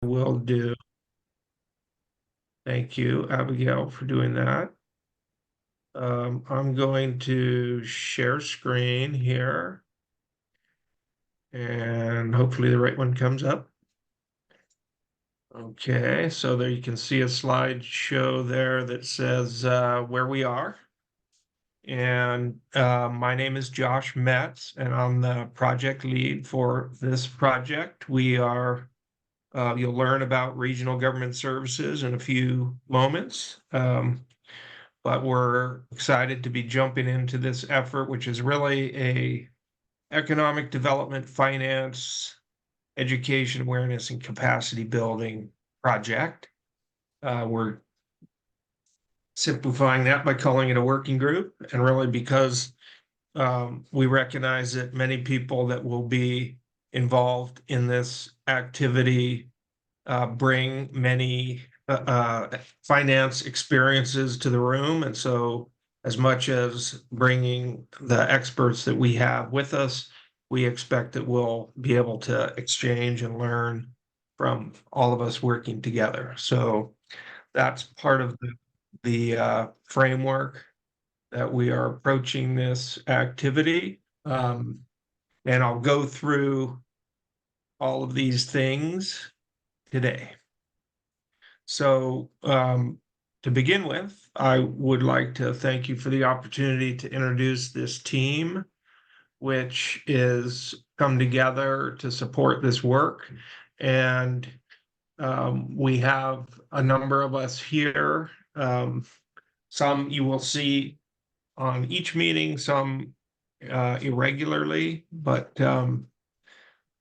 Will do. Thank you, Abigail, for doing that. I'm going to share screen here, and hopefully the right one comes up. Okay, so there you can see a slideshow there that says where we are. And my name is Josh Metz, and I'm the project lead for this project. You'll learn about regional government services in a few moments. But we're excited to be jumping into this effort, which is really a economic development, finance, education awareness, and capacity building project. We're simplifying that by calling it a working group, and really because we recognize that many people that will be involved in this activity bring many finance experiences to the room. And so, as much as bringing the experts that we have with us, we expect that we'll be able to exchange and learn from all of us working together. So, that's part of the framework that we are approaching this activity. And I'll go through all of these things today. So, to begin with, I would like to thank you for the opportunity to introduce this team, which is come together to support this work. And we have a number of us here. Some you will see on each meeting, some irregularly, but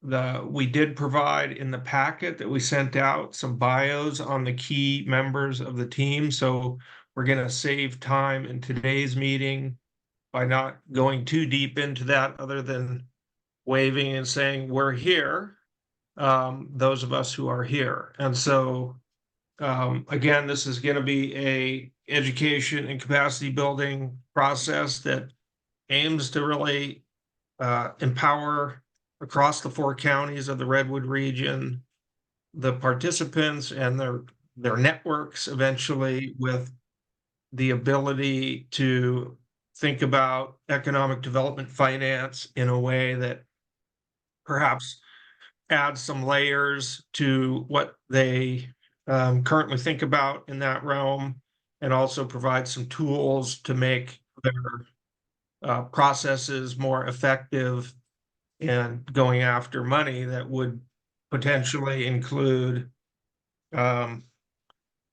we did provide in the packet that we sent out some bios on the key members of the team. So we're going to save time in today's meeting by not going too deep into that, other than waving and saying we're here, those of us who are here. And so again, this is going to be a education and capacity building process that aims to really empower across the 4 counties of the Redwood region the participants and their networks eventually with the ability to think about economic development finance in a way that perhaps adds some layers to what they currently think about in that realm, and also provide some tools to make their processes more effective and going after money that would potentially include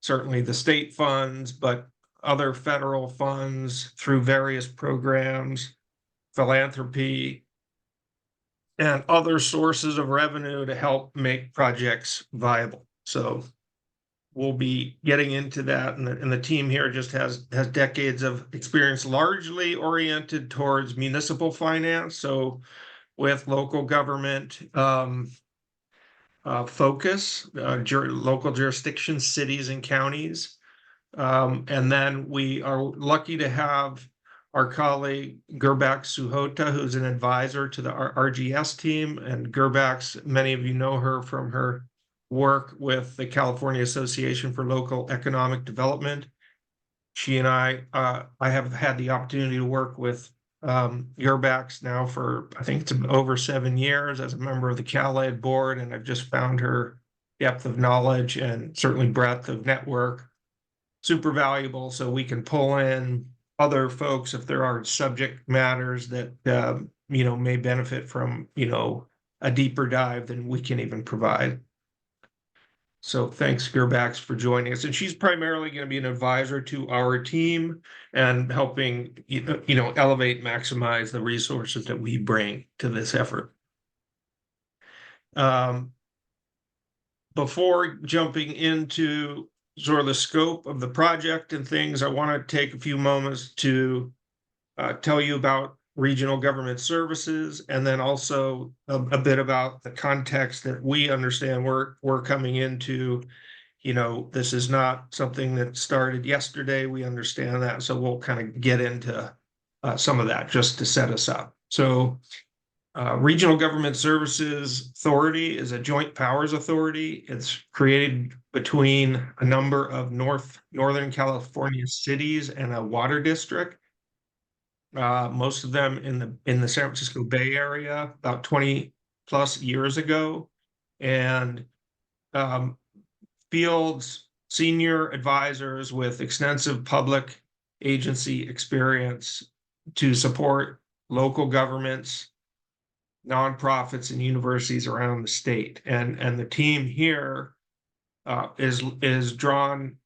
certainly the state funds, but other federal funds through various programs, philanthropy, and other sources of revenue to help make projects viable. So we'll be getting into that, and the team here just has decades of experience, largely oriented towards municipal finance. So with local government focus, local jurisdictions, cities and counties. And then we are lucky to have our colleague Gerbak Suhota, who's an advisor to the RGS team. And Gerbak's, many of you know her from her work with the California Association for Local Economic Development. She and I have had the opportunity to work with Gerbak's now for, I think it's over 7 years as a member of the CalEd board, and I've just found her depth of knowledge and certainly breadth of network super valuable, so we can pull in other folks if there are subject matters that may benefit from a deeper dive than we can even provide. So thanks, Gerbax, for joining us. And she's primarily going to be an advisor to our team and helping, elevate, maximize the resources that we bring to this effort. Before jumping into sort of the scope of the project and things, I want to take a few moments to tell you about regional government services, and then also a bit about the context that we understand we're coming into. This is not something that started yesterday. We understand that. So we'll kind of get into some of that just to set us up. So Regional Government Services Authority is a joint powers authority. It's created between a number of Northern California cities and a water district. Most of them in the San Francisco Bay Area about 20 plus years ago. And fields senior advisors with extensive public agency experience to support local governments, nonprofits, and universities around the state. And the team here is drawn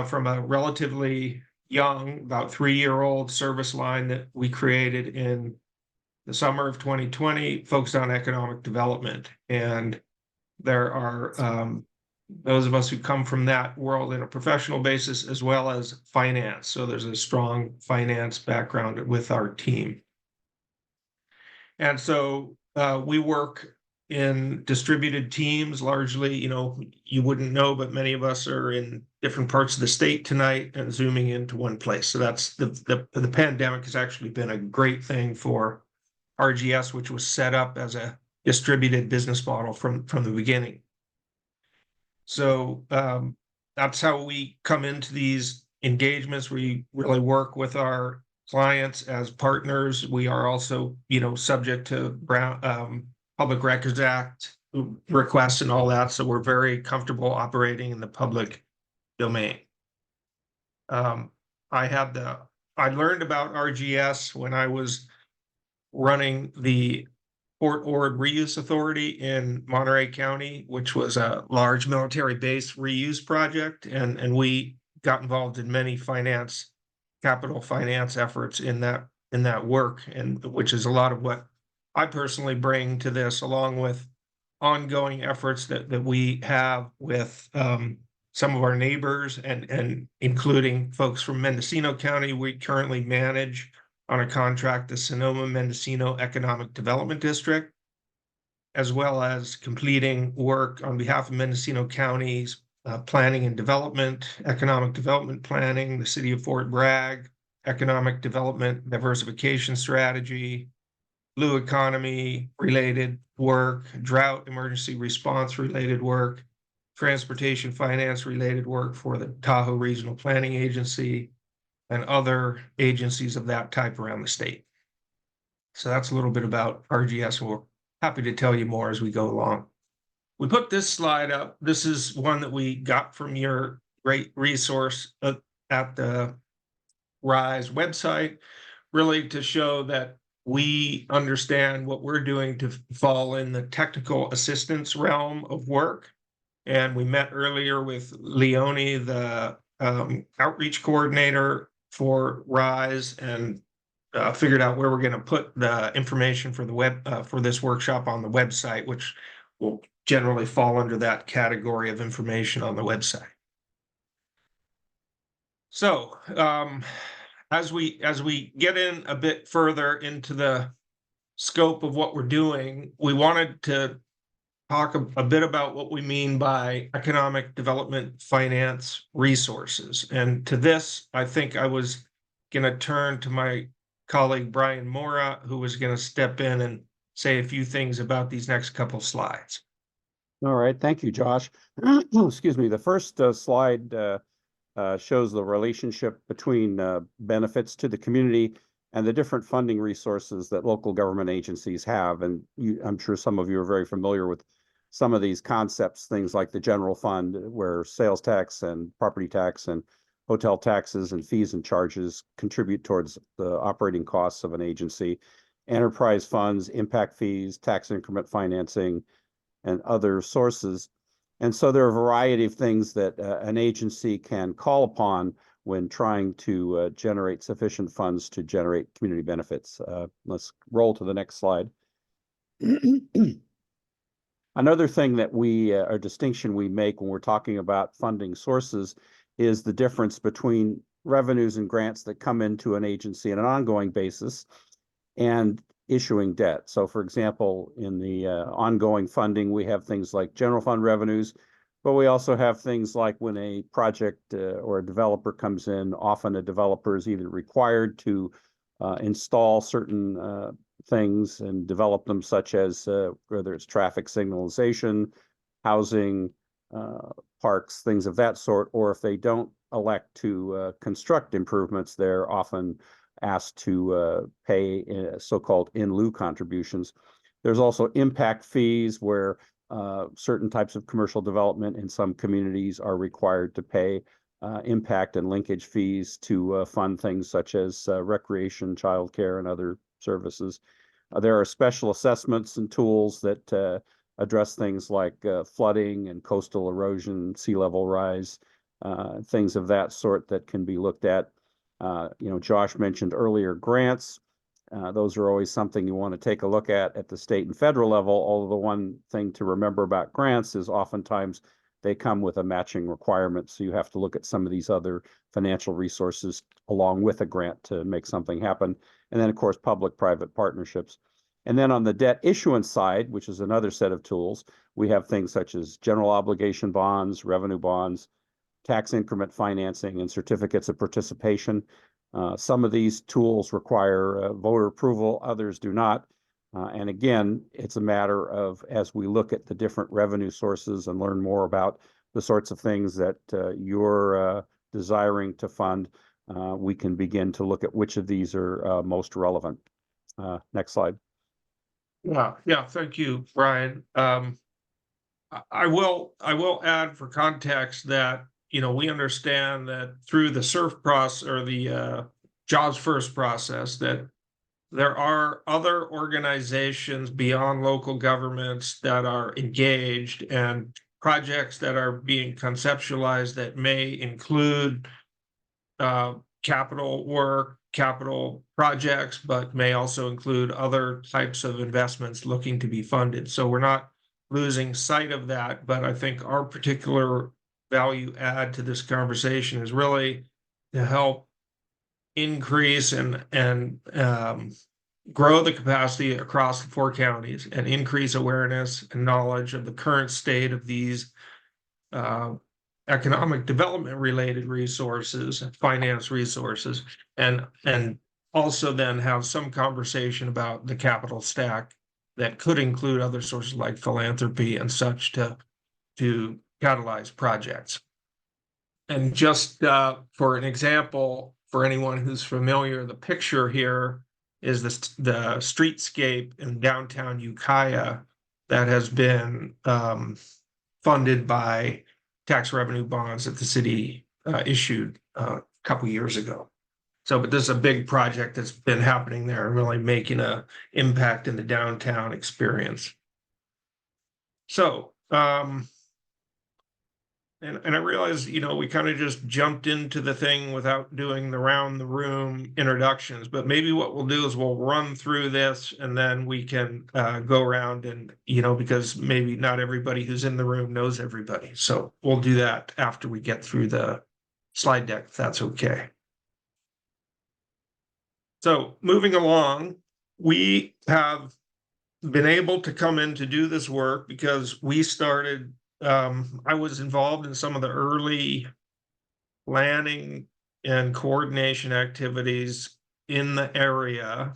from a relatively young, about 3-year-old service line that we created in the summer of 2020, focused on economic development. And there are those of us who come from that world in a professional basis, as well as finance. So there's a strong finance background with our team. And so we work in distributed teams, largely, you wouldn't know, but many of us are in different parts of the state tonight and zooming into one place. So that's the pandemic has actually been a great thing for RGS, which was set up as a distributed business model from the beginning. So that's how we come into these engagements. We really work with our clients as partners. We are also, subject to Public Records Act requests and all that. So we're very comfortable operating in the public domain. I learned about RGS when I was running the Fort Ord Reuse Authority in Monterey County, which was a large military base reuse project. And we got involved in many capital finance efforts in that work, and which is a lot of what I personally bring to this, along with ongoing efforts that we have with some of our neighbors and including folks from Mendocino County. We currently manage on a contract the Sonoma-Mendocino Economic Development District, as well as completing work on behalf of Mendocino County's planning and development, economic development planning, the city of Fort Bragg, economic development diversification strategy, blue economy related work, drought emergency response related work, transportation finance related work for the Tahoe Regional Planning Agency, and other agencies of that type around the state. So that's a little bit about RGS. We're happy to tell you more as we go along. We put this slide up. This is one that we got from your great resource at the RISE website, really to show that we understand what we're doing to fall in the technical assistance realm of work. And we met earlier with Leonie, the outreach coordinator for RISE, and figured out where we're going to put the information for the for this workshop on the website, which will generally fall under that category of information on the website. So as we get in a bit further into the scope of what we're doing, we wanted to talk a bit about what we mean by economic development finance resources. And to this, I think I was going to turn to my colleague, Brian Mora, who was going to step in and say a few things about these next couple slides. All right. Thank you, Josh. Excuse me. The first slide shows the relationship between benefits to the community and the different funding resources that local government agencies have. And I'm sure some of you are very familiar with some of these concepts, things like the general fund, where sales tax and property tax and hotel taxes and fees and charges contribute towards the operating costs of an agency, enterprise funds, impact fees, tax increment financing, and other sources. And so there are a variety of things that an agency can call upon when trying to generate sufficient funds to generate community benefits. Let's roll to the next slide. Another thing that a distinction we make when we're talking about funding sources is the difference between revenues and grants that come into an agency on an ongoing basis and issuing debt. So for example, in the ongoing funding, we have things like general fund revenues, but we also have things like when a project or a developer comes in, often a developer is either required to install certain things and develop them, such as whether it's traffic signalization, housing, parks, things of that sort, or if they don't elect to construct improvements, they're often asked to pay so-called in lieu contributions. There's also impact fees where certain types of commercial development in some communities are required to pay impact and linkage fees to fund things such as recreation, childcare, and other services. There are special assessments and tools that address things like flooding and coastal erosion, sea level rise, things of that sort that can be looked at. Josh mentioned earlier grants. Those are always something you want to take a look at the state and federal level, although the one thing to remember about grants is oftentimes they come with a matching requirement. So you have to look at some of these other financial resources along with a grant to make something happen. And then, of course, public-private partnerships. And then on the debt issuance side, which is another set of tools, we have things such as general obligation bonds, revenue bonds, tax increment financing, and certificates of participation. Some of these tools require voter approval, others do not. And again, it's a matter of, as we look at the different revenue sources and learn more about the sorts of things that you're desiring to fund, we can begin to look at which of these are most relevant. Next slide. Yeah, thank you, Brian. I will add for context that we understand that through the SURF process or the Jobs First process, that there are other organizations beyond local governments that are engaged and projects that are being conceptualized that may include capital work, capital projects, but may also include other types of investments looking to be funded. So we're not losing sight of that, but I think our particular value add to this conversation is really to help increase and grow the capacity across the 4 counties and increase awareness and knowledge of the current state of these economic development related resources, finance resources, and also then have some conversation about the capital stack that could include other sources like philanthropy and such to catalyze projects. And just for an example, for anyone who's familiar, the picture here is the streetscape in downtown Ukiah that has been funded by tax revenue bonds that the city issued a couple years ago. So, but this is a big project that's been happening there and really making an impact in the downtown experience. So, and I realize, we kind of just jumped into the thing without doing the round the room introductions, but maybe what we'll do is we'll run through this and then we can go around and, because maybe not everybody who's in the room knows everybody. So we'll do that after we get through the slide deck, if that's okay. So moving along, we have been able to come in to do this work because we started I was involved in some of the early planning and coordination activities in the area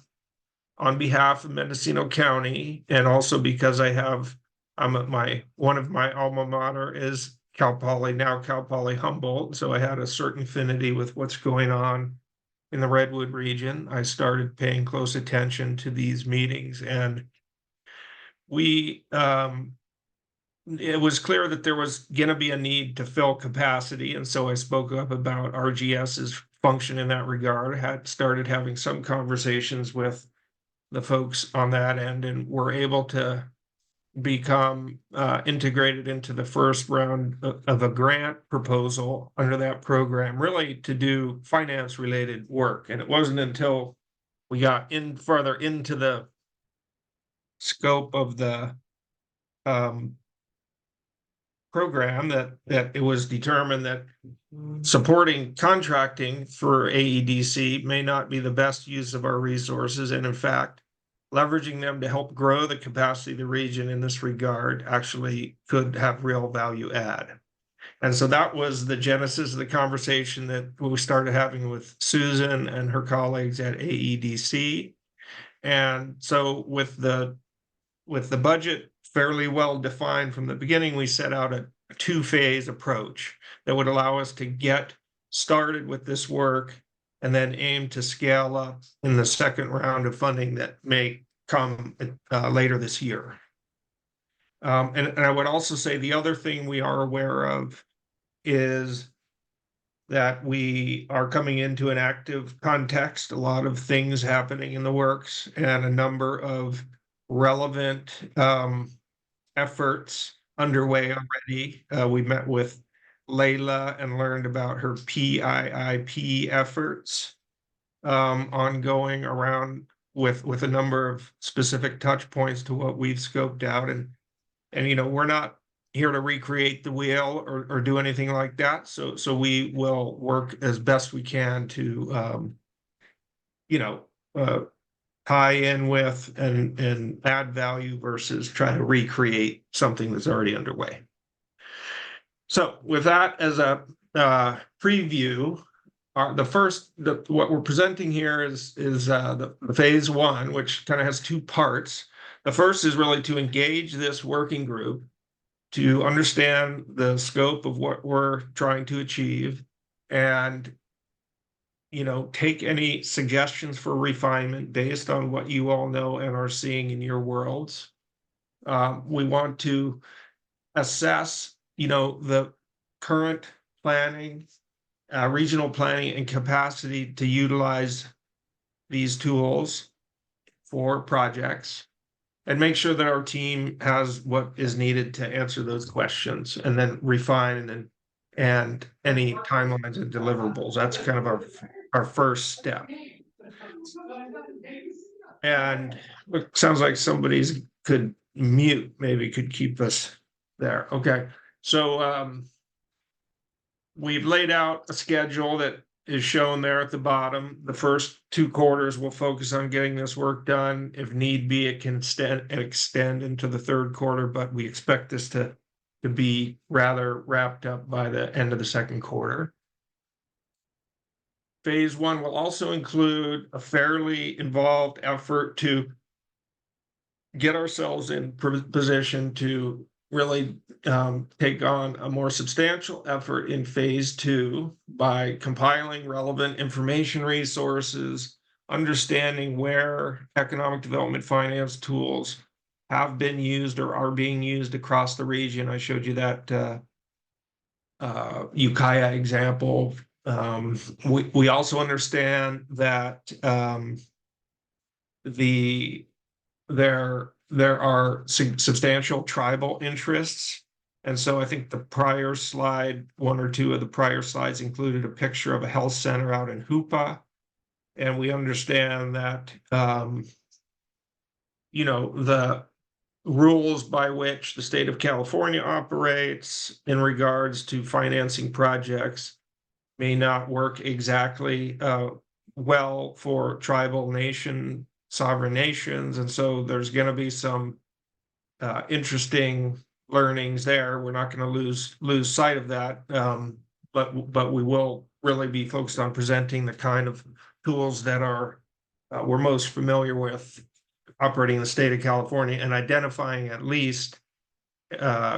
on behalf of Mendocino County, and also because I'm at one of my alma mater is Cal Poly, now Cal Poly Humboldt, so I had a certain affinity with what's going on in the Redwood region. I started paying close attention to these meetings, and it was clear that there was going to be a need to fill capacity. And so I spoke up about RGS's function in that regard, had started having some conversations with the folks on that end, and were able to become integrated into the first round of a grant proposal under that program, really to do finance related work. And it wasn't until we got further into the scope of the program that it was determined that supporting contracting for AEDC may not be the best use of our resources, and in fact, leveraging them to help grow the capacity of the region in this regard actually could have real value add. And so that was the genesis of the conversation that we started having with Susan and her colleagues at AEDC. And so with the budget fairly well defined from the beginning, we set out a two-phase approach that would allow us to get started with this work and then aim to scale up in the second round of funding that may come later this year. And I would also say the other thing we are aware of is that we are coming into an active context, a lot of things happening in the works, and a number of relevant efforts underway already. We met with Layla and learned about her PIIP efforts ongoing around with a number of specific touch points to what we've scoped out. And we're not here to recreate the wheel or do anything like that. So we will work as best we can to tie in with and add value versus try to recreate something that's already underway. So with that as a preview, what we're presenting here is the phase one, which kind of has two parts. The first is really to engage this working group to understand the scope of what we're trying to achieve and take any suggestions for refinement based on what you all know and are seeing in your worlds. We want to assess the current planning, regional planning, and capacity to utilize these tools for projects, and make sure that our team has what is needed to answer those questions, and then refine and any timelines and deliverables. That's kind of our first step. And it sounds like somebody's could mute, maybe could keep us there. Okay. So we've laid out a schedule that is shown there at the bottom. The first 2 quarters will focus on getting this work done. If need be, it can extend into the third quarter, but we expect this to be rather wrapped up by the end of the second quarter. Phase one will also include a fairly involved effort to get ourselves in position to really take on a more substantial effort in phase two by compiling relevant information resources, understanding where economic development finance tools have been used or are being used across the region. I showed you that Ukiah example. We also understand that there are substantial tribal interests. And so I think the prior slide, 1 or 2 of the prior slides, included a picture of a health center out in Hoopa. And we understand that, the rules by which the state of California operates in regards to financing projects may not work exactly well for tribal sovereign nations. And so there's going to be some interesting learnings there. We're not going to lose sight of that, but we will really be focused on presenting the kind of tools that we're most familiar with operating in the state of California, and identifying at least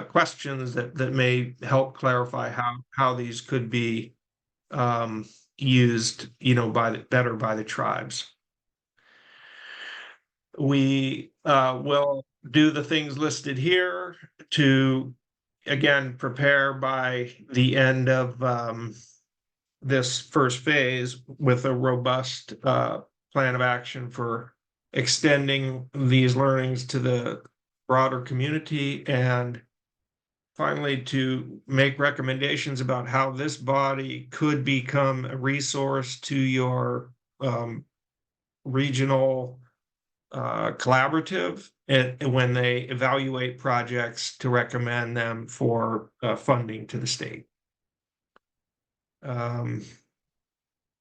questions that may help clarify how these could be used, better by the tribes. We will do the things listed here to, again, prepare by the end of this first phase with a robust plan of action for extending these learnings to the broader community, and finally to make recommendations about how this body could become a resource to your regional collaborative and when they evaluate projects to recommend them for funding to the state.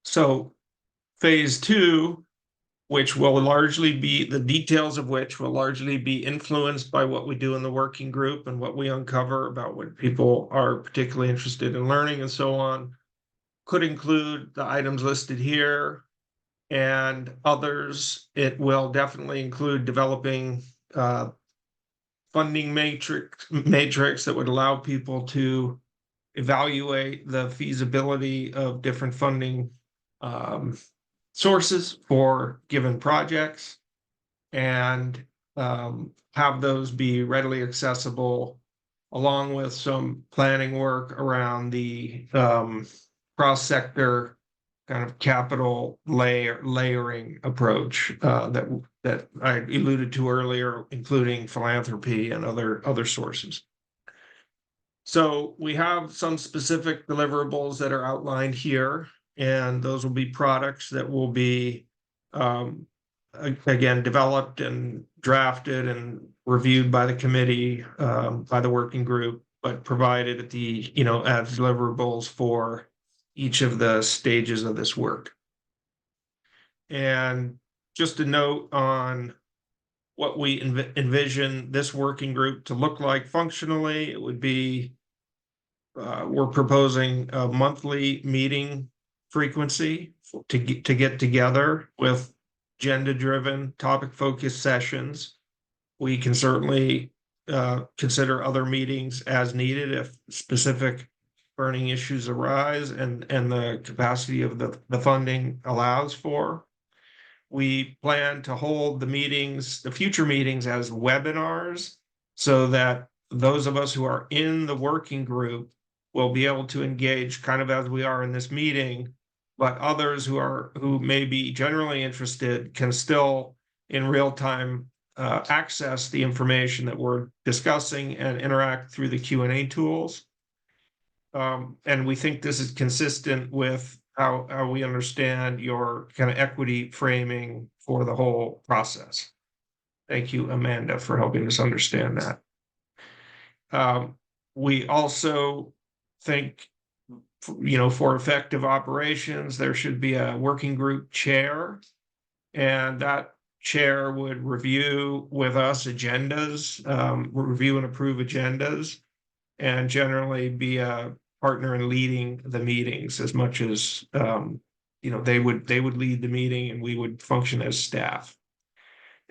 So phase two, which will largely be, the details of which will largely be influenced by what we do in the working group and what we uncover about what people are particularly interested in learning and so on, could include the items listed here, And others, it will definitely include developing funding matrix that would allow people to evaluate the feasibility of different funding sources for given projects, and have those be readily accessible, along with some planning work around the cross-sector kind of capital layering approach that I alluded to earlier, including philanthropy and other sources. So we have some specific deliverables that are outlined here, and those will be products that will be again developed and drafted and reviewed by the committee, by the working group, but provided at the as deliverables for each of the stages of this work. And just a note on what we envision this working group to look like functionally, it would be we're proposing a monthly meeting frequency to get together with agenda-driven, topic-focused sessions. We can certainly consider other meetings as needed if specific burning issues arise and the capacity of the funding allows for. We plan to hold the future meetings as webinars, so that those of us who are in the working group will be able to engage kind of as we are in this meeting, but others who may be generally interested can still in real time access the information that we're discussing and interact through the Q&A tools. And we think this is consistent with how we understand your kind of equity framing for the whole process. Thank you, Amanda, for helping us understand that. We also think, for effective operations, there should be a working group chair, and that chair would review with us agendas, review and approve agendas, and generally be a partner in leading the meetings as much as they would lead the meeting and we would function as staff,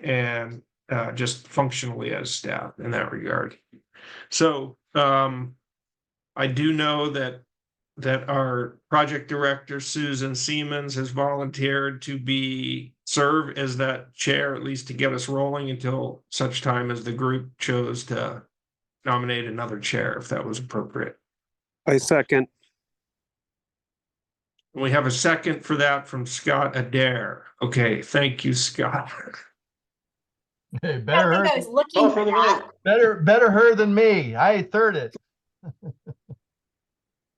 and just functionally as staff in that regard. So I do know that our project director, Susan Siemens, has volunteered to serve as that chair, at least to get us rolling until such time as the group chose to nominate another chair, if that was appropriate. I second. We have a second for that from Scott Adair. Okay, thank you, Scott. Hey, I better think I her, was looking for that. better her than me. I third it.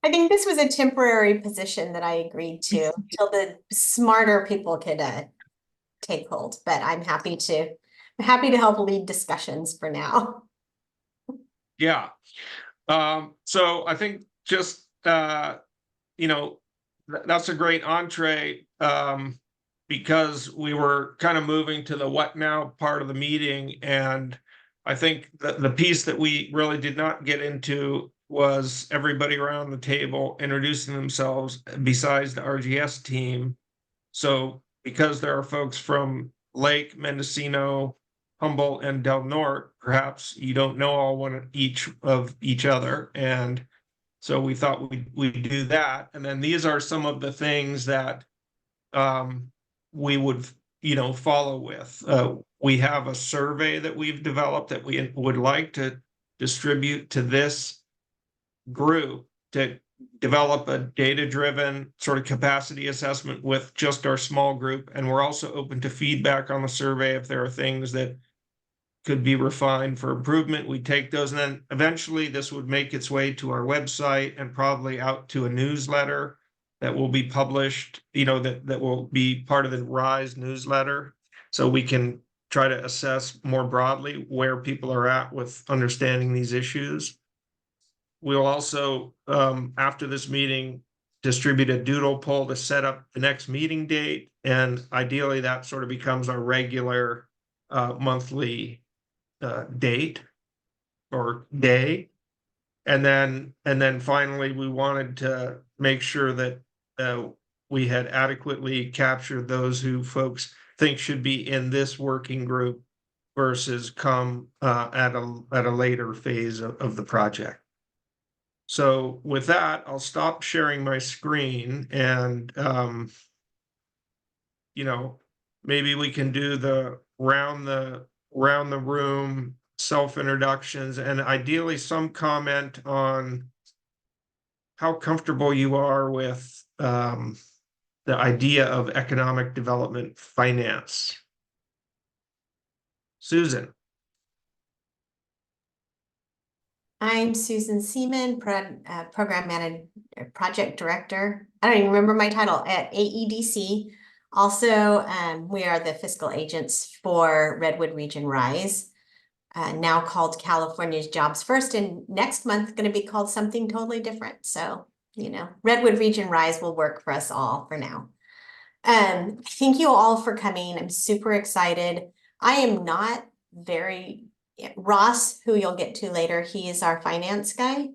I think this was a temporary position that I agreed to till the smarter people could take hold. But I'm happy to help lead discussions for now. Yeah. So I think just that's a great entree, because we were kind of moving to the what now part of the meeting, and I think the piece that we really did not get into was everybody around the table introducing themselves besides the RGS team. So because there are folks from Lake, Mendocino, Humboldt, and Del Norte, perhaps you don't know each of each other. And so we thought we'd do that. And then these are some of the things that we would follow with. We have a survey that we've developed that we would like to distribute to this group to develop a data-driven sort of capacity assessment with just our small group. And we're also open to feedback on the survey. If there are things that could be refined for improvement, we take those. And then eventually this would make its way to our website and probably out to a newsletter that will be published, that will be part of the RISE newsletter. So we can try to assess more broadly where people are at with understanding these issues. We'll also, after this meeting, distribute a doodle poll to set up the next meeting date. And ideally that sort of becomes our regular monthly date or day. And then finally, we wanted to make sure that we had adequately captured those who folks think should be in this working group versus come at a later phase of the project. So with that, I'll stop sharing my screen and maybe we can do the round the room self-introductions and ideally some comment on how comfortable you are with the idea of economic development finance. Susan. I'm Susan Seaman, Program Manager, Project Director. I don't even remember my title at AEDC. Also, we are the fiscal agents for Redwood Region Rise, now called California's Jobs First, and next month going to be called something totally different. So, Redwood Region Rise will work for us all for now. Thank you all for coming. I'm super excited. I am not Ross, who you'll get to later, he is our finance guy.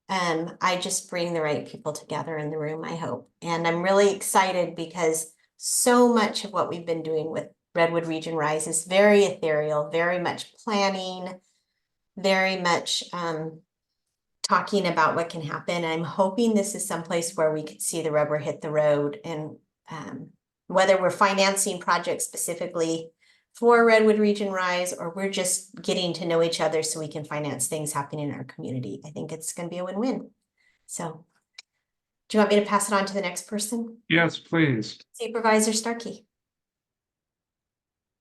I just bring the right people together in the room, I hope. And I'm really excited because so much of what we've been doing with Redwood Region Rise is very ethereal, very much planning, very much talking about what can happen. I'm hoping this is someplace where we could see the rubber hit the road, and whether we're financing projects specifically for Redwood Region Rise, or we're just getting to know each other so we can finance things happening in our community. I think it's going to be a win-win. So do you want me to pass it on to the next person? Yes, please. Supervisor Starkey.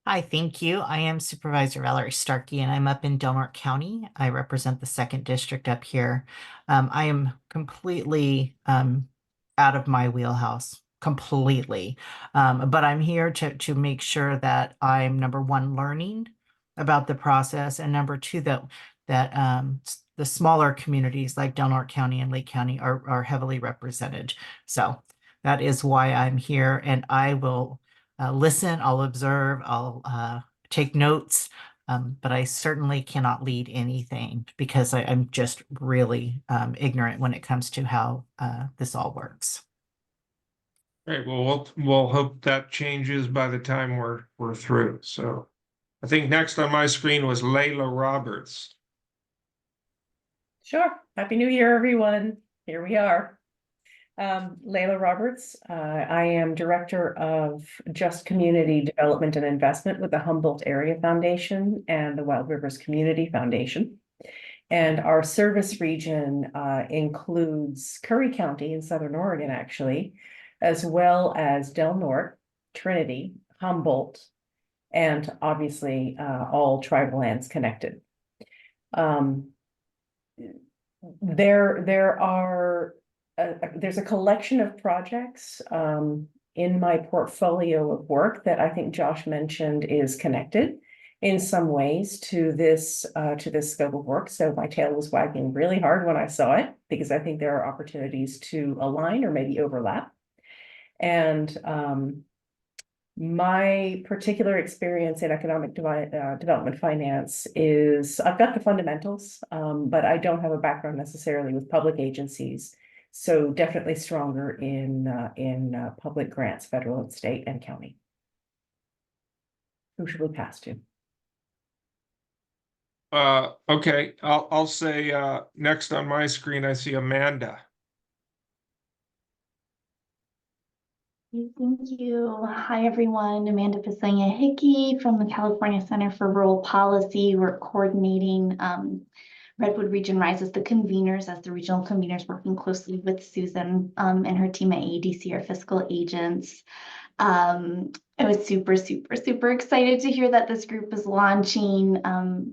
Hi, thank you. I am Supervisor Valerie Starkey, and I'm up in Del Norte County. I represent the 2nd District up here. I am completely out of my wheelhouse, completely. But I'm here to make sure that I'm, number one, learning about the process, and number two, that the smaller communities like Del Norte County and Lake County are heavily represented. So that is why I'm here, and I will listen, I'll observe, I'll take notes, but I certainly cannot lead anything because I'm just really ignorant when it comes to how this all works. Right. Well, we'll hope that changes by the time we're through. So I think next on my screen was Layla Roberts. Sure. Happy New Year, everyone. Here we are. Layla Roberts. I am Director of Just Community Development and Investment with the Humboldt Area Foundation and the Wild Rivers Community Foundation. And our service region includes Curry County in Southern Oregon, actually, as well as Del Norte, Trinity, Humboldt, and obviously all tribal lands connected. There's a collection of projects in my portfolio of work that I think Josh mentioned is connected in some ways to this scope of work. So my tail was wagging really hard when I saw it, because I think there are opportunities to align or maybe overlap. And my particular experience in economic development finance is I've got the fundamentals, but I don't have a background necessarily with public agencies. So definitely stronger in public grants, federal and state and county. Who should we pass to? Okay, I'll say next on my screen I see Amanda. Thank you. Hi, everyone. Amanda Pesanya-Hickey from the California Center for Rural Policy. We're coordinating Redwood Region Rise as the conveners, as the regional conveners, working closely with Susan and her team at AEDC, our fiscal agents. I was super excited to hear that this group is launching.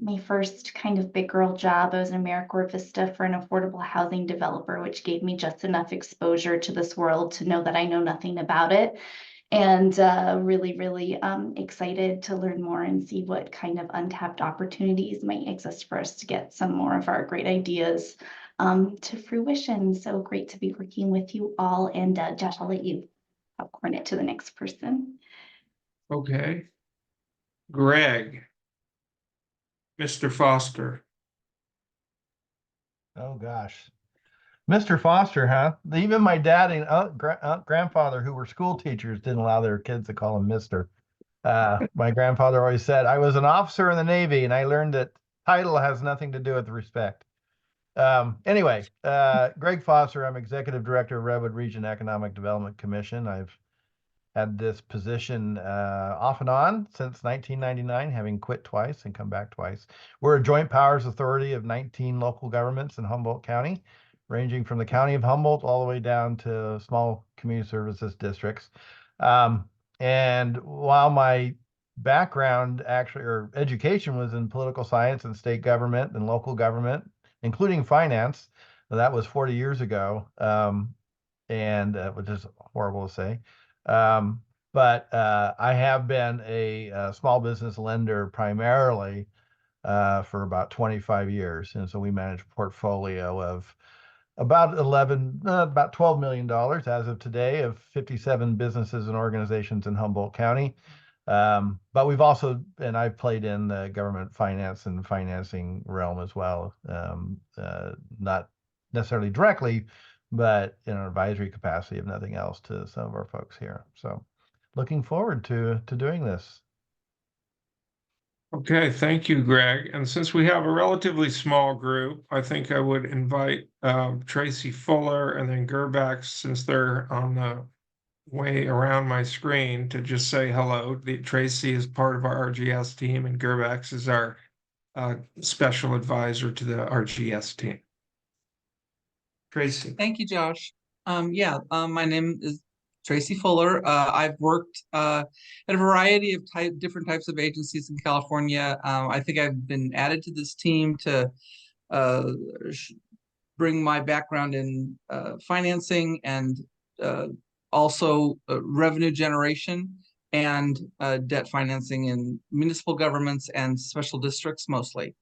My first kind of big girl job, I was in AmeriCorps Vista for an affordable housing developer, which gave me just enough exposure to this world to know that I know nothing about it. And really excited to learn more and see what kind of untapped opportunities might exist for us to get some more of our great ideas to fruition. So great to be working with you all. And Josh, I'll let you popcorn it to the next person. Okay. Greg. Mr. Foster. Oh, gosh. Mr. Foster, huh? Even my dad and grandfather, who were school teachers, didn't allow their kids to call him Mr. My grandfather always said, I was an officer in the Navy, and I learned that title has nothing to do with respect. Anyway, Greg Foster, I'm Executive Director of Redwood Region Economic Development Commission. I've had this position off and on since 1999, having quit twice and come back twice. We're a joint powers authority of 19 local governments in Humboldt County, ranging from the county of Humboldt all the way down to small community services districts. And while my background actually, or education, was in political science and state government and local government, including finance, that was 40 years ago, and which is horrible to say. But I have been a small business lender primarily for about 25 years. And so we manage a portfolio of about $12 million as of today, of 57 businesses and organizations in Humboldt County. But we've also, and I've played in the government finance and financing realm as well, not necessarily directly, but in an advisory capacity, if nothing else, to some of our folks here. So looking forward to doing this. Okay, thank you, Greg. And since we have a relatively small group, I think I would invite Tracy Fuller and then Gerbax, since they're on the way around my screen, to just say hello. Tracy is part of our RGS team, and Gerbax is our special advisor to the RGS team. Tracy. Thank you, Josh. My name is Tracy Fuller. I've worked at a variety of different types of agencies in California. I think I've been added to this team to bring my background in financing and also revenue generation and debt financing in municipal governments and special districts mostly.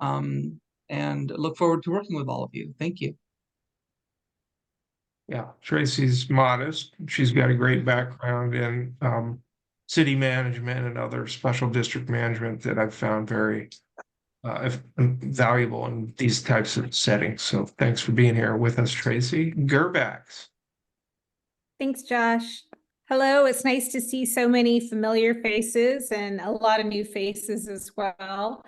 And look forward to working with all of you. Thank you. Yeah, Tracy's modest. She's got a great background in city management and other special district management that I've found very valuable in these types of settings. So thanks for being here with us, Tracy. Gerbax. Thanks, Josh. Hello, it's nice to see so many familiar faces and a lot of new faces as well.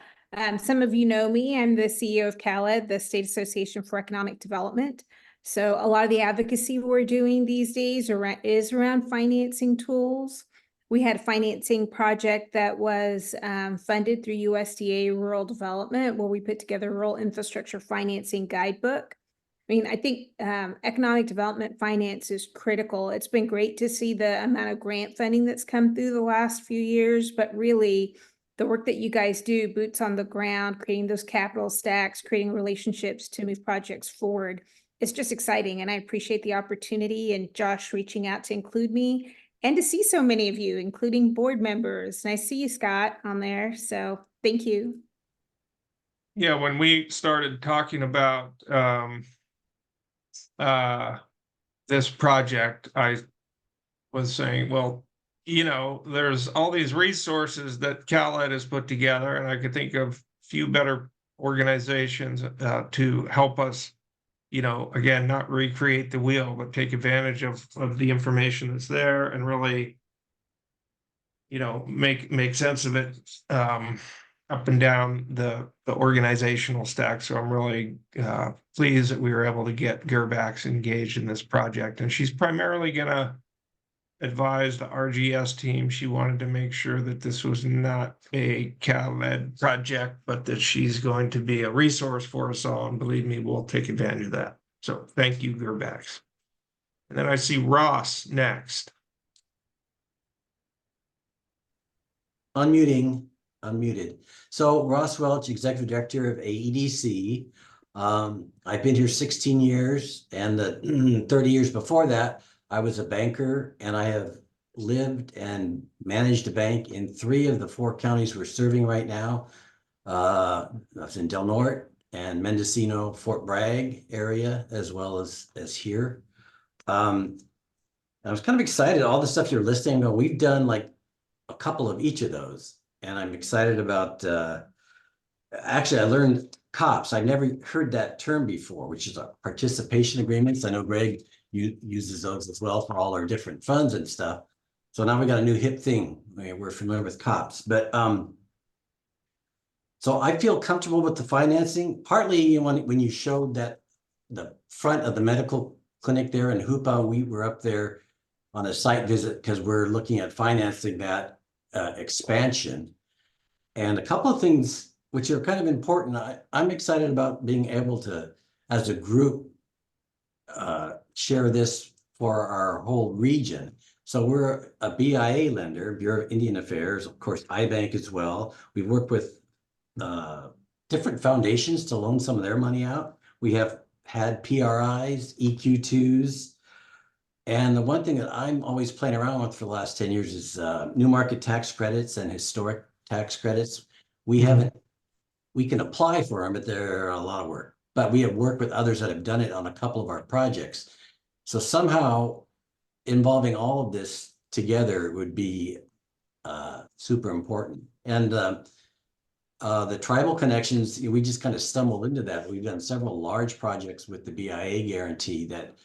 Some of you know me. I'm the CEO of CalEd, the State Association for Economic Development. So a lot of the advocacy we're doing these days is around financing tools. We had a financing project that was funded through USDA Rural Development, where we put together a rural infrastructure financing guidebook. I mean, I think economic development finance is critical. It's been great to see the amount of grant funding that's come through the last few years, but really the work that you guys do, boots on the ground, creating those capital stacks, creating relationships to move projects forward, it's just exciting. And I appreciate the opportunity and Josh reaching out to include me and to see so many of you, including board members. And I see you, Scott, on there. So thank you. Yeah, when we started talking about this project, I was saying, well, you know, there's all these resources that CalEd has put together, and I could think of a few better organizations to help us, you know, again, not recreate the wheel, but take advantage of the information that's there and really, you know, make sense of it up and down the organizational stack. So I'm really pleased that we were able to get Gerbax engaged in this project. And she's primarily going to advise the RGS team. She wanted to make sure that this was not a CalEd project, but that she's going to be a resource for us all. And believe me, we'll take advantage of that. So thank you, Gerbax. And then I see Ross next. Unmuted. So Ross Welch, Executive Director of AEDC. I've been here 16 years, and the 30 years before that, I was a banker, and I have lived and managed a bank in 3 of the 4 counties we're serving right now. I was in Del Norte and Mendocino, Fort Bragg area, as well as here. I was kind of excited, all the stuff you're listing, but we've done like a couple of each of those. And I'm excited about, actually, I learned COPS. I've never heard that term before, which is a participation agreements. I know Greg uses those as well for all our different funds and stuff. So now we got a new hip thing. We're familiar with COPS, but so I feel comfortable with the financing. Partly when you showed that the front of the medical clinic there in Hoopa, we were up there on a site visit because we're looking at financing that expansion. And a couple of things which are kind of important. I'm excited about being able to, as a group, share this for our whole region. So we're a BIA lender, Bureau of Indian Affairs, of course, iBank as well. We've worked with different foundations to loan some of their money out. We have had PRIs, EQ2s. And the one thing that I'm always playing around with for the last 10 years is new market tax credits and historic tax credits. We can apply for them, but they're a lot of work. But we have worked with others that have done it on a couple of our projects. So somehow involving all of this together would be super important. And the tribal connections, we just kind of stumbled into that. We've done several large projects with the BIA guarantee that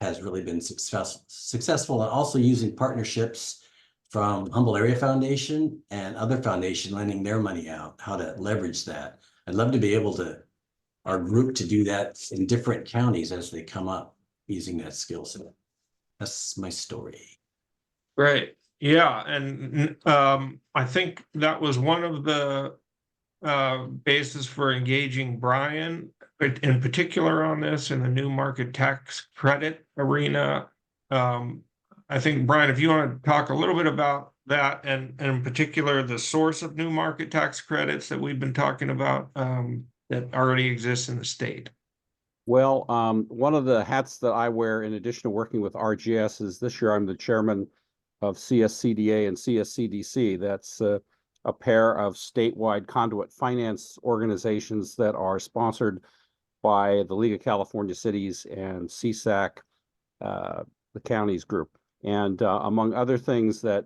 has really been successful, and also using partnerships from Humboldt Area Foundation and other foundation lending their money out, how to leverage that. I'd love to be able to, our group, to do that in different counties as they come up using that skill set. That's my story. Right. Yeah. And I think that was one of the basis for engaging Brian in particular on this in the new market tax credit arena. I think, Brian, if you want to talk a little bit about that, and in particular the source of new market tax credits that we've been talking about that already exists in the state. Well, one of the hats that I wear in addition to working with RGS is this year I'm the chairman of CSCDA and CSCDC. That's a pair of statewide conduit finance organizations that are sponsored by the League of California Cities and CSAC, the counties group. And among other things that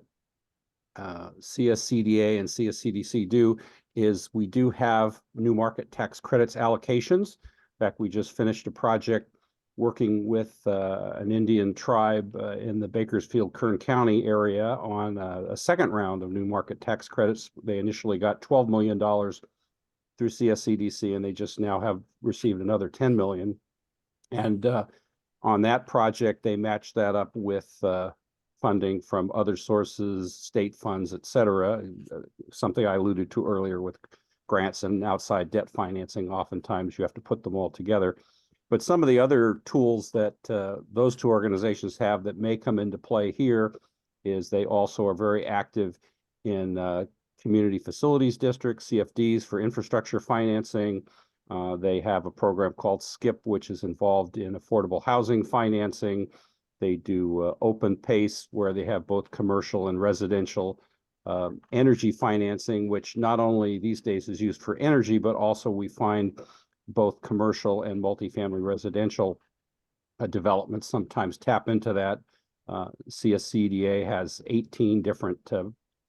CSCDA and CSCDC do is we do have new market tax credits allocations. In fact, we just finished a project working with an Indian tribe in the Bakersfield, Kern County area on a second round of new market tax credits. They initially got $12 million through CSCDC, and they just now have received another $10 million. And on that project, they matched that up with funding from other sources, state funds, et cetera, something I alluded to earlier with grants and outside debt financing. Oftentimes you have to put them all together. But some of the other tools that those two organizations have that may come into play here is they also are very active in community facilities districts, CFDs, for infrastructure financing. They have a program called SKIP, which is involved in affordable housing financing. They do open PACE, where they have both commercial and residential energy financing, which not only these days is used for energy, but also we find both commercial and multifamily residential developments sometimes tap into that. CSCDA has 18 different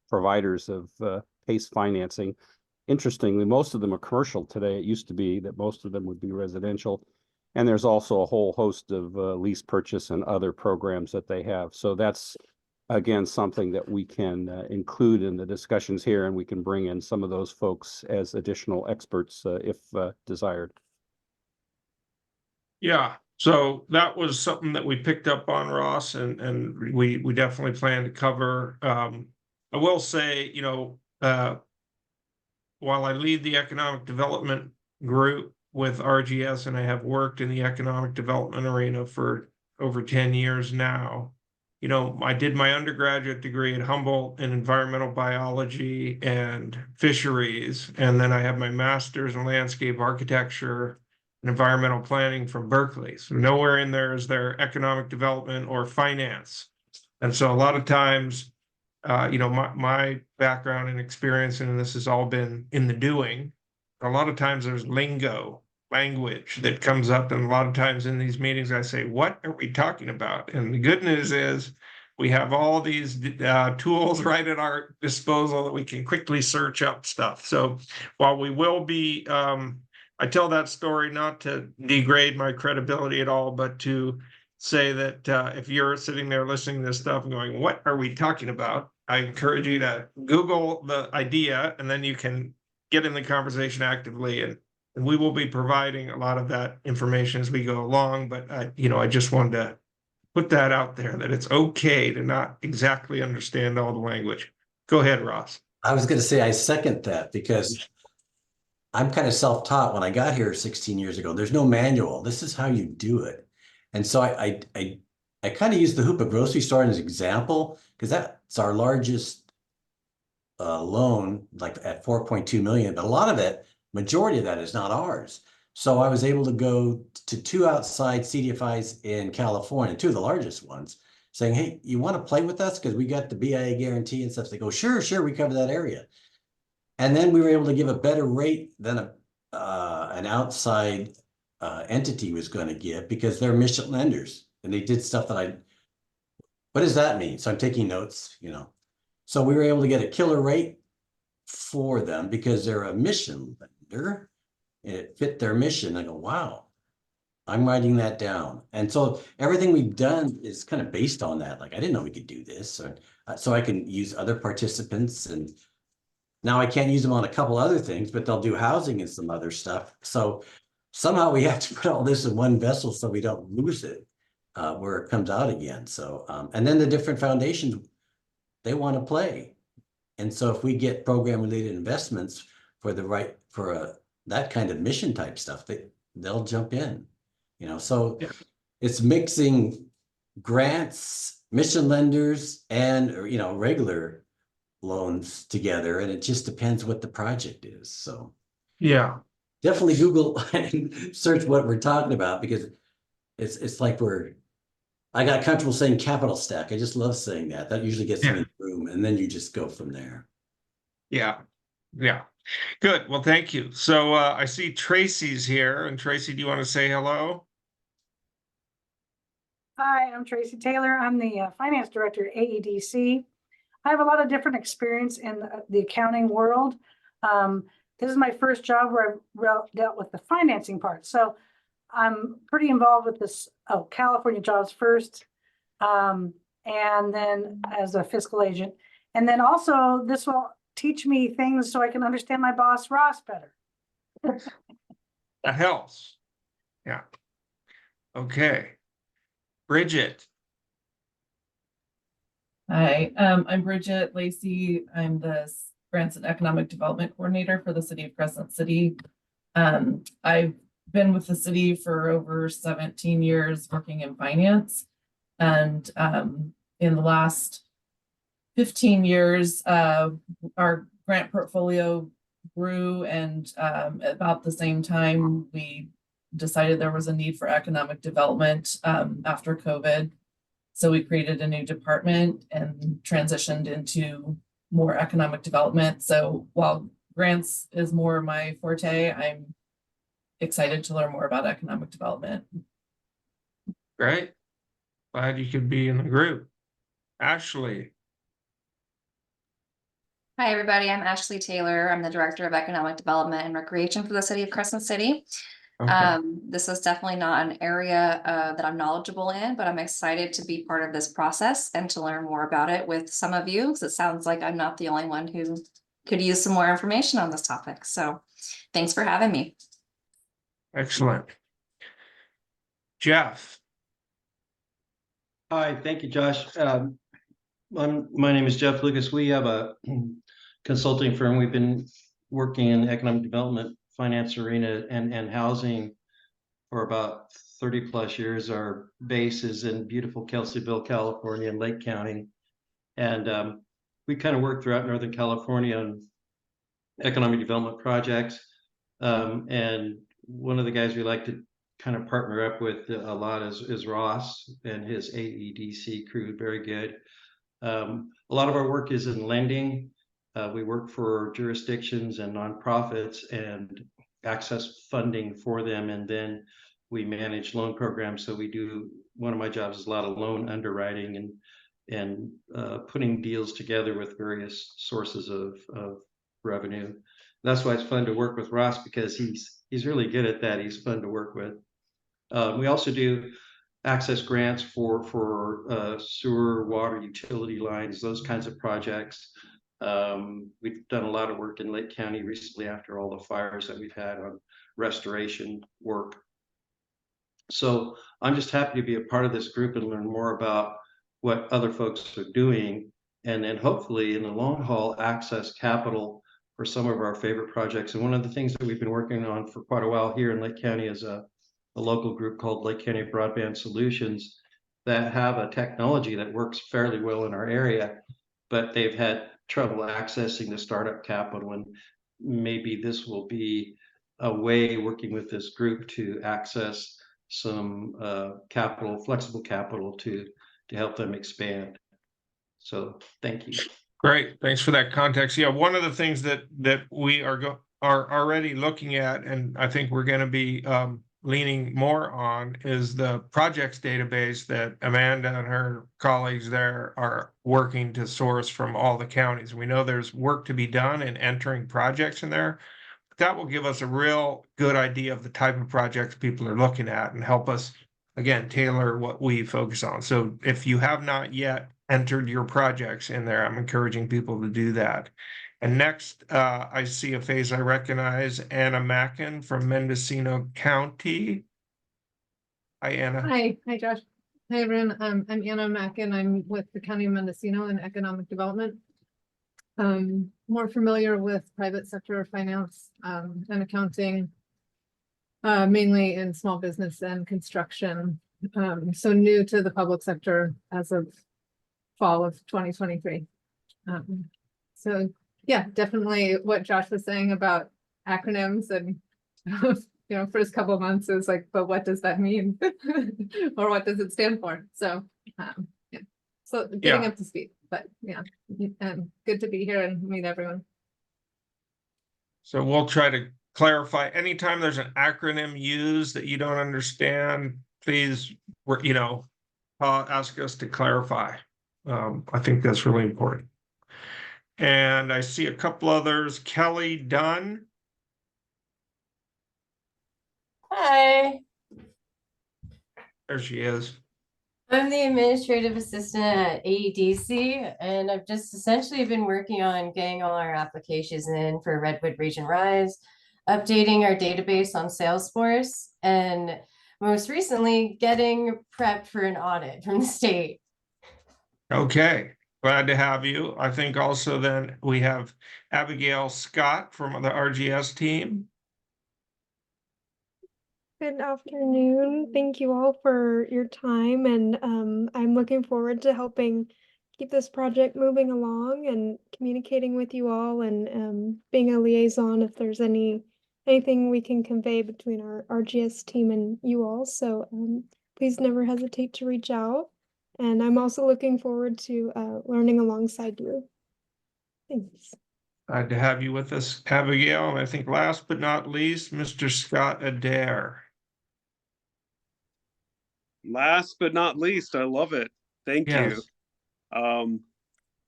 providers of PACE financing. Interestingly, most of them are commercial today. It used to be that most of them would be residential. And there's also a whole host of lease purchase and other programs that they have. So that's, again, something that we can include in the discussions here, and we can bring in some of those folks as additional experts if desired. Yeah, so that was something that we picked up on, Ross, and we definitely plan to cover. I will say, you know, while I lead the economic development group with RGS, and I have worked in the economic development arena for over 10 years now, you know, I did my undergraduate degree at Humboldt in environmental biology and fisheries, and then I have my master's in landscape architecture and environmental planning from Berkeley. So nowhere in there is there economic development or finance. And so a lot of times, you know, my background and experience, and this has all been in the doing, a lot of times there's language that comes up, and a lot of times in these meetings I say, what are we talking about? And the good news is we have all these tools right at our disposal that we can quickly search up stuff. So while we will be, I tell that story not to degrade my credibility at all, but to say that if you're sitting there listening to this stuff and going, what are we talking about? I encourage you to Google the idea, and then you can get in the conversation actively. And we will be providing a lot of that information as we go along. But I just wanted to put that out there, that it's okay to not exactly understand all the language. Go ahead, Ross. I was going to say I second that, because I'm kind of self-taught. When I got here 16 years ago, there's no manual. This is how you do it. And so I kind of use the Hoopa grocery store as an example, because that's our largest loan, like at 4.2 million, but a lot of it, majority of that is not ours. So I was able to go to 2 outside CDFIs in California, 2 of the largest ones, saying, hey, you want to play with us? Because we got the BIA guarantee and stuff. They go, sure, we cover that area. And then we were able to give a better rate than an outside entity was going to give, because they're mission lenders and they did stuff that what does that mean? So I'm taking notes, So we were able to get a killer rate for them because they're a mission lender and it fit their mission. I go, wow, I'm writing that down. And so everything we've done is kind of based on that. Like, I didn't know we could do this. So I can use other participants, and now I can't use them on a couple other things, but they'll do housing and some other stuff. So somehow we have to put all this in one vessel so we don't lose it where it comes out again. So, and then the different foundations, they want to play. And so if we get program related investments for that kind of mission type stuff, they'll jump in, so yeah. It's mixing grants, mission lenders, and, regular loans together. And it just depends what the project is. So yeah, definitely Google and search what we're talking about, because it's like I got comfortable saying capital stack. I just love saying that. That usually gets me in the room, and then you just go from there. Yeah. Good. Well, thank you. So I see Tracy's here. And Tracy, do you want to say hello? Hi, I'm Tracy Taylor. I'm the finance director at AEDC. I have a lot of different experience in the accounting world. This is my first job where I've dealt with the financing part. So I'm pretty involved with this California jobs first, and then as a fiscal agent. And then also this will teach me things so I can understand my boss, Ross, better. That helps. Yeah. Okay. Bridget. Hi, I'm Bridget Lacey. I'm the Grants and Economic Development Coordinator for the City of Crescent City. I've been with the city for over 17 years working in finance. And in the last 15 years, our grant portfolio grew, and about the same time, we decided there was a need for economic development after COVID. So we created a new department and transitioned into more economic development. So while grants is more my forte, I'm excited to learn more about economic development. Great. Glad you could be in the group. Ashley. Hi, everybody. I'm Ashley Taylor. I'm the Director of Economic Development and Recreation for the City of Crescent City. Okay. This is definitely not an area that I'm knowledgeable in, but I'm excited to be part of this process and to learn more about it with some of you, because it sounds like I'm not the only one who could use some more information on this topic. So thanks for having me. Excellent. Jeff. Hi, thank you, Josh. My name is Jeff Lucas. We have a consulting firm. We've been working in economic development, finance arena, and housing for about 30 plus years. Our base is in beautiful Kelseyville, California, and Lake County. And we kind of work throughout Northern California on economic development projects. And one of the guys we like to kind of partner up with a lot is Ross and his AEDC crew. Very good. A lot of our work is in lending. We work for jurisdictions and nonprofits and access funding for them, and then we manage loan programs. So one of my jobs is a lot of loan underwriting, and putting deals together with various sources of revenue. That's why it's fun to work with Ross, because he's really good at that. He's fun to work with. We also do access grants for sewer, water, utility lines, those kinds of projects. We've done a lot of work in Lake County recently after all the fires that we've had on restoration work. So I'm just happy to be a part of this group and learn more about what other folks are doing, and then hopefully in the long haul access capital for some of our favorite projects. And one of the things that we've been working on for quite a while here in Lake County is a local group called Lake County Broadband Solutions that have a technology that works fairly well in our area, but they've had trouble accessing the startup capital. And maybe this will be a way, working with this group, to access some capital, flexible capital to help them expand. So thank you. Great, thanks for that context. Yeah, one of the things that we are already looking at, and I think we're going to be leaning more on, is the projects database that Amanda and her colleagues there are working to source from all the counties. We know there's work to be done in entering projects in there. That will give us a real good idea of the type of projects people are looking at and help us, again, tailor what we focus on. So if you have not yet entered your projects in there, I'm encouraging people to do that. And next, I see a face I recognize, Anna Mackin from Mendocino County. Hi, Anna. Hi, Josh. Hi, everyone. I'm Anna Mackin. I'm with the County of Mendocino in Economic Development. More familiar with private sector finance and accounting, mainly in small business and construction. So new to the public sector as of fall of 2023. So yeah, definitely what Josh was saying about acronyms, and first couple of months is like, but what does that mean? Or what does it stand for? So yeah, so getting up to speed, but yeah, and good to be here and meet everyone. So we'll try to clarify. Anytime there's an acronym used that you don't understand, please, ask us to clarify. I think that's really important. And I see a couple others. Kelly Dunn. Hi. There she is. I'm the administrative assistant at AEDC, and I've just essentially been working on getting all our applications in for Redwood Region Rise, updating our database on Salesforce, and most recently getting prepped for an audit from the state. Okay, glad to have you. I think also then we have Abigail Scott from the RGS team. Good afternoon. Thank you all for your time, and I'm looking forward to helping keep this project moving along and communicating with you all, and being a liaison if there's anything we can convey between our RGS team and you all. So please never hesitate to reach out. And I'm also looking forward to learning alongside you. Thanks. Glad to have you with us, Abigail. And I think last but not least, Mr. Scott Adair. Last but not least, I love it. Thank you. Hello,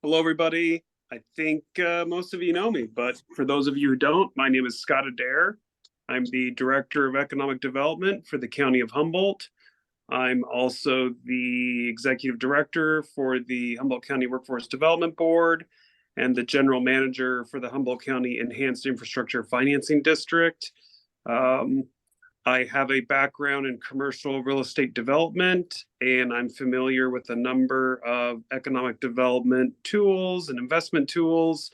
everybody. I think most of you know me, but for those of you who don't, my name is Scott Adair. I'm the Director of Economic Development for the County of Humboldt. I'm also the Executive Director for the Humboldt County Workforce Development Board and the General Manager for the Humboldt County Enhanced Infrastructure Financing District. I have a background in commercial real estate development, and I'm familiar with a number of economic development tools and investment tools,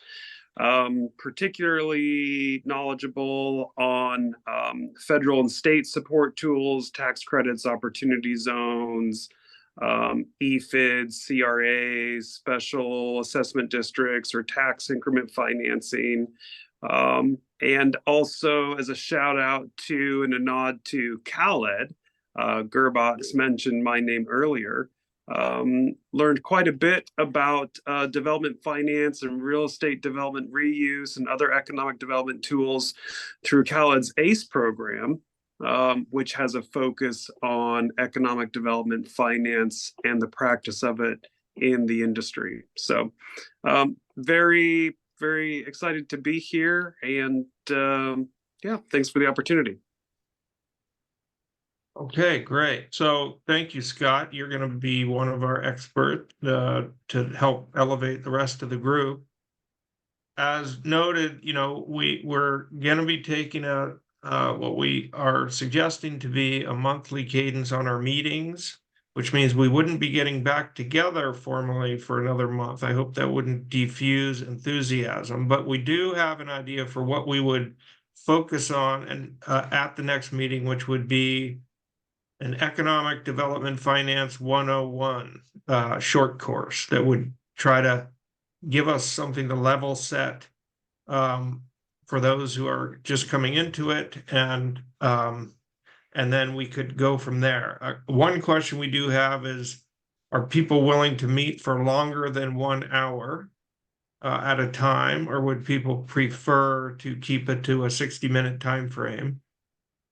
particularly knowledgeable on federal and state support tools, tax credits, opportunity zones, EFIDs, CRAs, special assessment districts, or tax increment financing. And also, as a shout out to and a nod to Khaled, Gerbox mentioned my name earlier, learned quite a bit about development finance and real estate development reuse and other economic development tools through Khaled's ACE program, which has a focus on economic development finance and the practice of it in the industry. So very, very excited to be here. And yeah, thanks for the opportunity. Okay, great. So thank you, Scott. You're going to be one of our experts to help elevate the rest of the group. As noted, we're going to be taking what we are suggesting to be a monthly cadence on our meetings, which means we wouldn't be getting back together formally for another month. I hope that wouldn't diffuse enthusiasm, but we do have an idea for what we would focus on and at the next meeting, which would be an Economic Development Finance 101 short course that would try to give us something to level set for those who are just coming into it, and then we could go from there. One question we do have is, are people willing to meet for longer than 1 hour at a time, or would people prefer to keep it to a 60-minute time frame?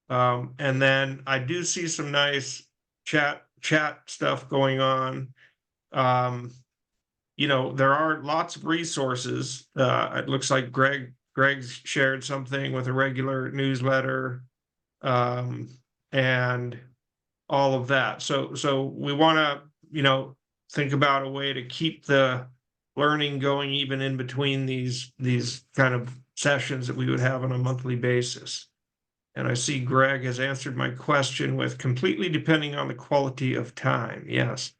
And then I do see some nice chat stuff going on. There are lots of resources. It looks like Greg's shared something with a regular newsletter, and all of that. So we want to, think about a way to keep the learning going even in between these kind of sessions that we would have on a monthly basis. And I see Greg has answered my question with completely depending on the quality of time. Yes.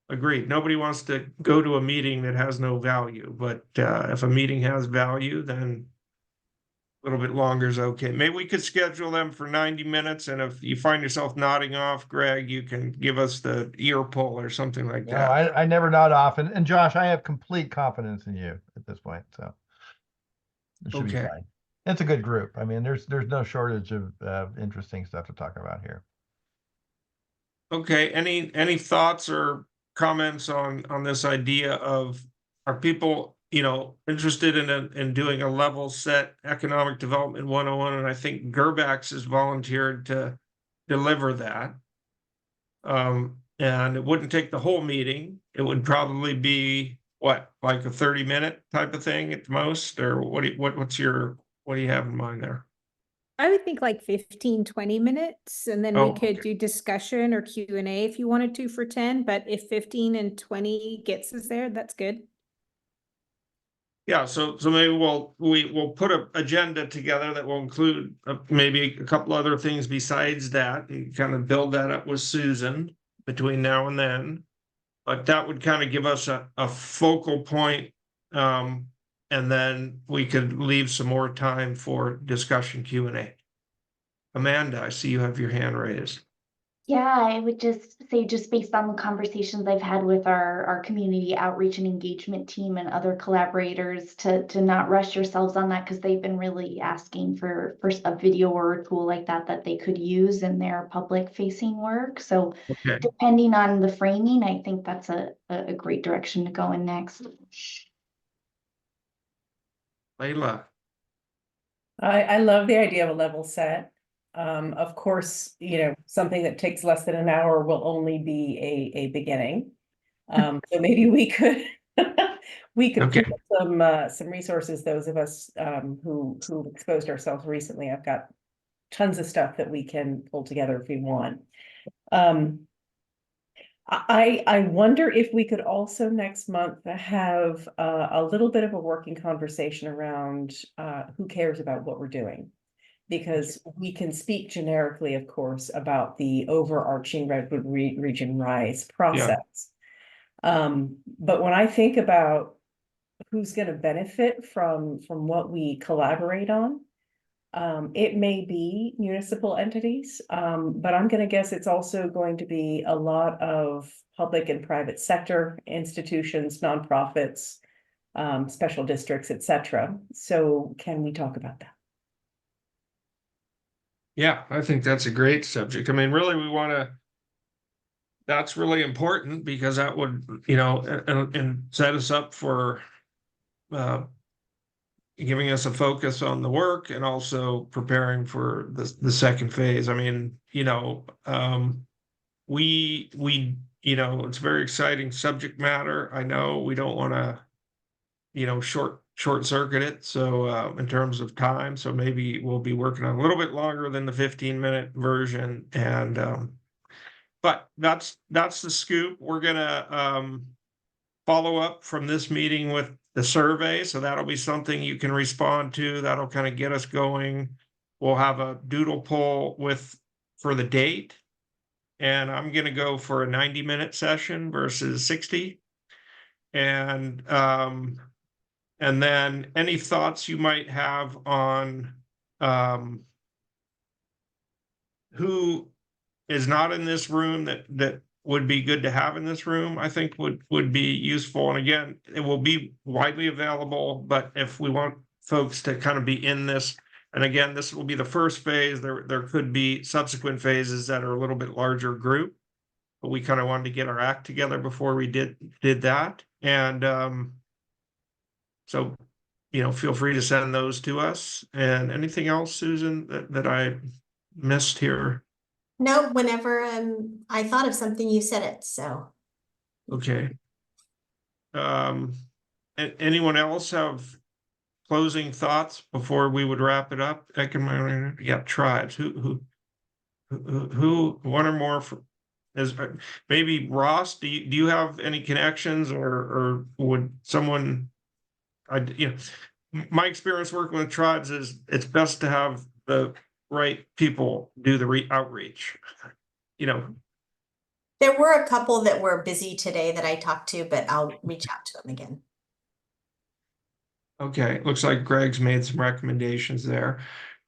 Agreed. Nobody wants to go to a meeting that has no value, but if a meeting has value, then a little bit longer is okay. Maybe we could schedule them for 90 minutes, and if you find yourself nodding off, Greg, you can give us the ear pull or something like No, that. I never nod off. And Josh, I have complete confidence in you at this point. So it should be Okay. fine. It's a good group. I mean, there's no shortage of interesting stuff to talk about here. Okay. Any thoughts or comments on this idea of, are people interested in doing a level set Economic Development 101? And I think Gerbax has volunteered to deliver that. And it wouldn't take the whole meeting. It would probably be what, like a 30-minute type of thing at most, or what do you have in mind there? I would think like 15, 20 minutes, and then we could do discussion or Q&A if you wanted to for 10, but if 15 and 20 gets us there, that's good. Yeah, so maybe we'll put an agenda together that will include maybe a couple other things besides that, and kind of build that up with Susan between now and then. But that would kind of give us a focal point, and then we could leave some more time for discussion Q&A. Amanda, I see you have your hand raised. Yeah, I would just say, just based on the conversations I've had with our community outreach and engagement team and other collaborators, to not rush yourselves on that, because they've been really asking for a video or a tool like that they could use in their public facing work. So depending on the framing, I think that's a great direction to go in next. Layla. I love the idea of a level set. Of course, something that takes less than an hour will only be a beginning. So maybe we could put some resources, those of us who exposed ourselves recently. I've got tons of stuff that we can pull together if we want. I wonder if we could also next month have a little bit of a working conversation around who cares about what we're doing. Because we can speak generically, of course, about the overarching Redwood Region RISE process. But when I think about who's going to benefit from what we collaborate on, it may be municipal entities, but I'm going to guess it's also going to be a lot of public and private sector institutions, nonprofits, special districts, etc. So can we talk about that? Yeah, I think that's a great subject. I mean, really, that's really important, because that would, and set us up for giving us a focus on the work, and also preparing for the second phase. I mean, we you know, it's very exciting subject matter. I know we don't want to, you know, short circuit it. So in terms of time, so maybe we'll be working on a little bit longer than the 15-minute version. And but that's the scoop. We're gonna follow up from this meeting with the survey. So that'll be something you can respond to. That'll kind of get us going. We'll have a doodle poll for the date. And I'm gonna go for a 90-minute session versus 60. And then any thoughts you might have on who is not in this room that would be good to have in this room, I think would be useful. And again, it will be widely available, but if we want folks to kind of be in this, and again, this will be the first phase, there could be subsequent phases that are a little bit larger group, but we kind of wanted to get our act together before we did that. And so, you know, feel free to send those to us. And anything else, Susan, that I missed here? No, whenever I thought of something, you said it, so. Okay. Anyone else have closing thoughts before we would wrap it up? Yeah, tribes. Who one or more is maybe Ross? Do you have any connections, or would someone? You know, my experience working with tribes is it's best to have the right people do the outreach. You know, There were a couple that were busy today that I talked to, but I'll reach out to them again. okay, looks like Greg's made some recommendations there.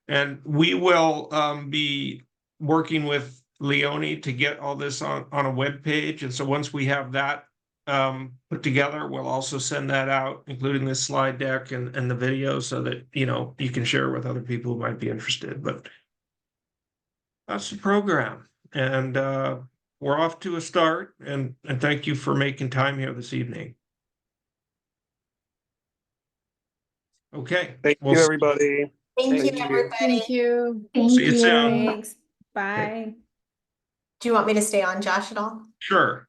And we will be working with Leonie to get all this on a web page. And so once we have that put together, we'll also send that out, including this slide deck and the video, so that, you know, you can share with other people who might be interested. But that's the program. And we're off to a start. And thank you for making time here this evening. Okay. Thank you, everybody. Thank you, everybody. Thank you. See you soon. Thanks. Bye. Do you want me to stay on, Josh, at all? Sure.